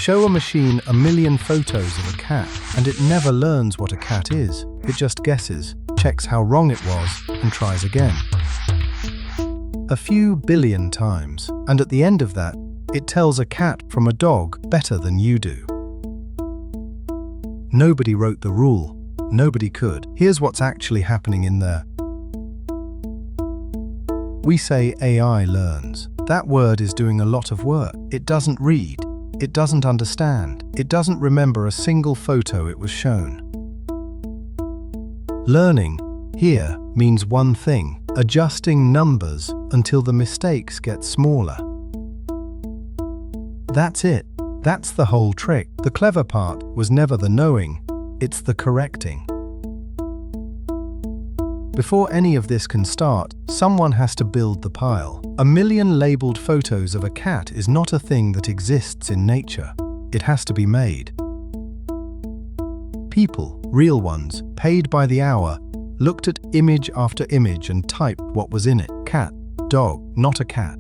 Show a machine 1,000,000 photos of a cat, and it never learns what a cat is. It just guesses, checks how wrong it was, and tries again. A few billion times, and at the end of that, it tells a cat from a dog better than you do. Nobody wrote the rule. Nobody could. Here's what's actually happening in there. We say AI learns. That word is doing a lot of work. It doesn't read. It doesn't understand. It doesn't remember a single photo it was shown. Learning, here, means one thing: adjusting numbers until the mistakes get smaller. That's it. That's the whole trick. The clever part was never the knowing, it's the correcting. Before any of this can start, someone has to build the pile. 1,000,000 labeled photos of a cat is not a thing that exists in nature. It has to be made. People, real ones, paid by the hour, looked at image after image and typed what was in it. Cat, dog, not a cat.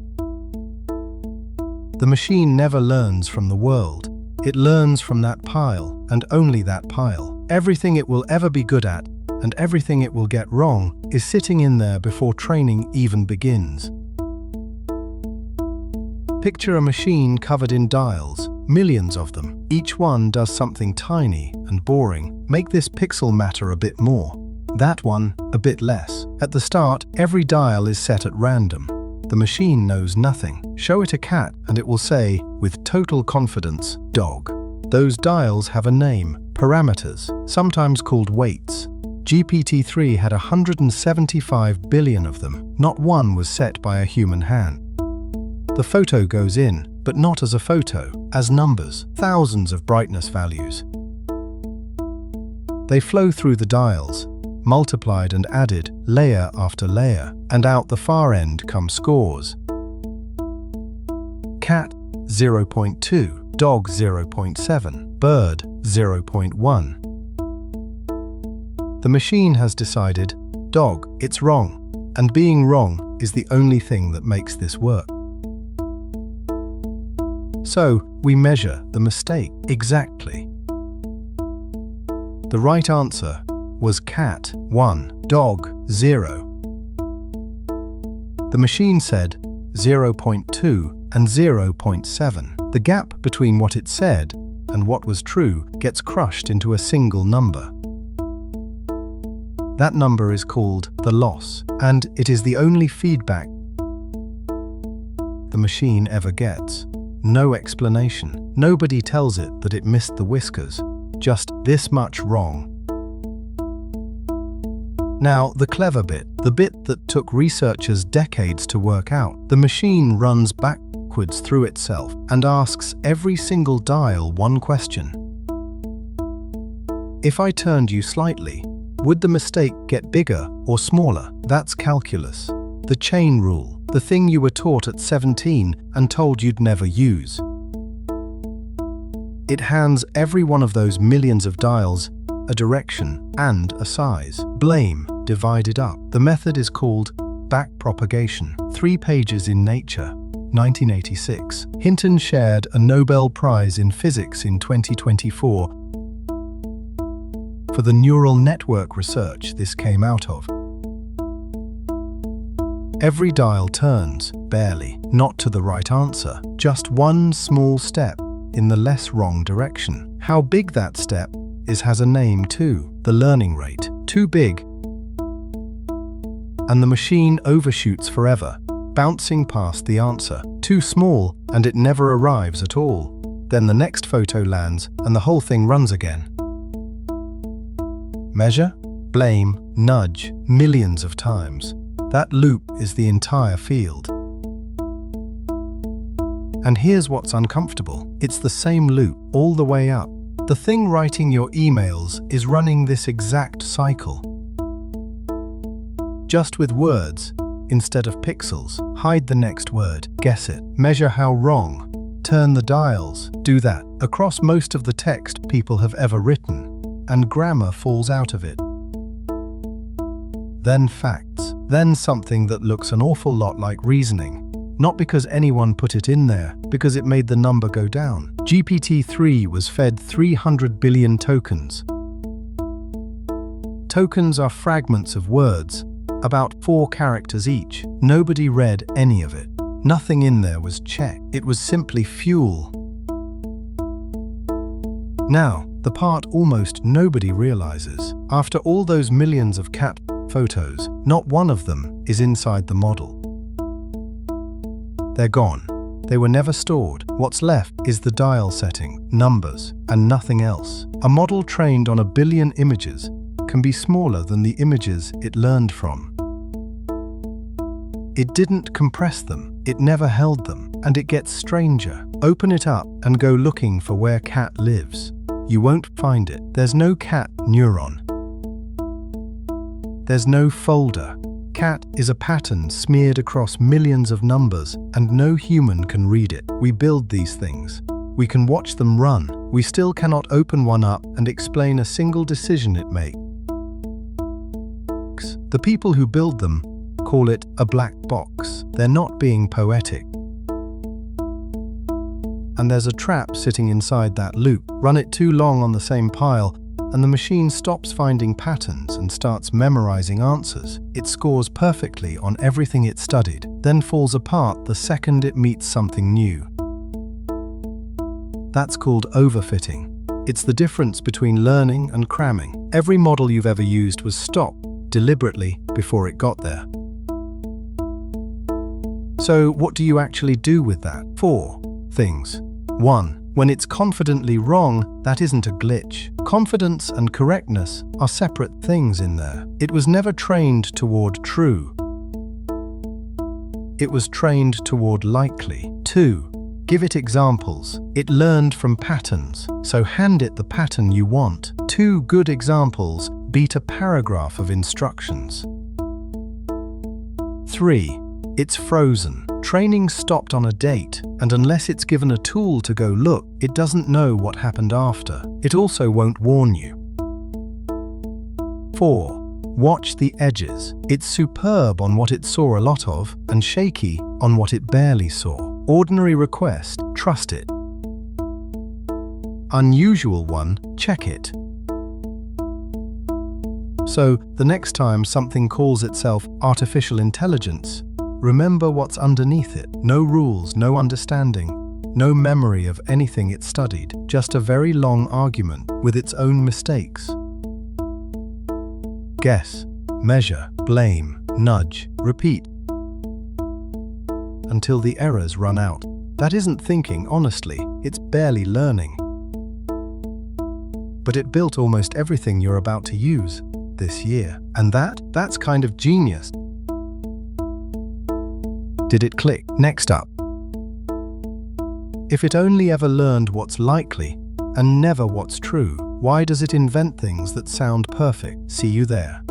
The machine never learns from the world. It learns from that pile, and only that pile. Everything it will ever be good at, and everything it will get wrong, is sitting in there before training even begins. Picture a machine covered in dials, millions of them. Each one does something tiny and boring. Make this pixel matter a bit more. That one, a bit less. At the start, every dial is set at random. The machine knows nothing. Show it a cat and it will say, with total confidence, dog. Those dials have a name, parameters, sometimes called weights. GPT-3 had 175 billion of them. Not one was set by a human hand. The photo goes in, but not as a photo, as numbers, thousands of brightness values. They flow through the dials, multiplied and added, layer after layer, and out the far end come scores. Cat 0.2, dog 0.7, bird 0.1. The machine has decided, dog, it's wrong, and being wrong is the only thing that makes this work. So, we measure the mistake exactly. The right answer was cat 1, dog 0. The machine said 0.2 and 0.7. The gap between what it said and what was true gets crushed into a single number. That number is called the loss, and it is the only feedback the machine ever gets. No explanation. Nobody tells it that it missed the whiskers. Just this much wrong. Now, the clever bit, the bit that took researchers decades to work out. The machine runs backwards through itself and asks every single dial one question. If I turned you slightly, would the mistake get bigger or smaller? That's calculus. The chain rule, the thing you were taught at 17 and told you'd never use. It hands every one of those millions of dials a direction and a size. Blame divided up. The method is called back-propagation. 3 pages in Nature, 1986. Hinton shared a Nobel Prize in Physics in 2024 for the neural network research this came out of. Every dial turns, barely, not to the right answer, just one small step in the less wrong direction. How big that step is has a name too, the learning rate. Too big, and the machine overshoots forever, bouncing past the answer. Too small, and it never arrives at all. Then the next photo lands, and the whole thing runs again. Measure, blame, nudge, millions of times. That loop is the entire field. And here's what's uncomfortable. It's the same loop all the way up. The thing writing your emails is running this exact cycle. Just with words, instead of pixels. Hide the next word. Guess it. Measure how wrong. Turn the dials. Do that across most of the text people have ever written. And grammar falls out of it. Then facts. Then something that looks an awful lot like reasoning. Not because anyone put it in there, because it made the number go down. GPT-3 was fed 300 billion tokens. Tokens are fragments of words, about 4 characters each. Nobody read any of it. Nothing in there was checked. It was simply fuel. Now, the part almost nobody realizes. After all those millions of cat photos, not one of them is inside the model. They're gone. They were never stored. What's left is the dial setting, numbers, and nothing else. A model trained on 1 billion images can be smaller than the images it learned from. It didn't compress them, it never held them, and it gets stranger. Open it up and go looking for where cat lives. You won't find it. There's no cat neuron. There's no folder. Cat is a pattern smeared across millions of numbers, and no human can read it. We build these things. We can watch them run. We still cannot open one up and explain a single decision it makes. The people who build them call it a black box. They're not being poetic. And there's a trap sitting inside that loop. Run it too long on the same pile, and the machine stops finding patterns and starts memorizing answers. It scores perfectly on everything it studied, then falls apart the second it meets something new. That's called overfitting. It's the difference between learning and cramming. Every model you've ever used was stopped deliberately before it got there. So what do you actually do with that? 4 things. 1. When it's confidently wrong, that isn't a glitch. Confidence and correctness are separate things in there. It was never trained toward true. It was trained toward likely. 2. Give it examples. It learned from patterns, so hand it the pattern you want. 2 good examples beat a paragraph of instructions. 3. It's frozen. Training stopped on a date, and unless it's given a tool to go look, it doesn't know what happened after. It also won't warn you. 4. Watch the edges. It's superb on what it saw a lot of, and shaky on what it barely saw. Ordinary request, trust it. Unusual one, check it. So, the next time something calls itself artificial intelligence, remember what's underneath it. No rules, no understanding, no memory of anything it studied, just a very long argument with its own mistakes. Guess, measure, blame, nudge, repeat, until the errors run out. That isn't thinking, honestly, it's barely learning. But it built almost everything you're about to use this year. And that's kind of genius. Did it click? Next up. If it only ever learned what's likely and never what's true, why does it invent things that sound perfect? See you there.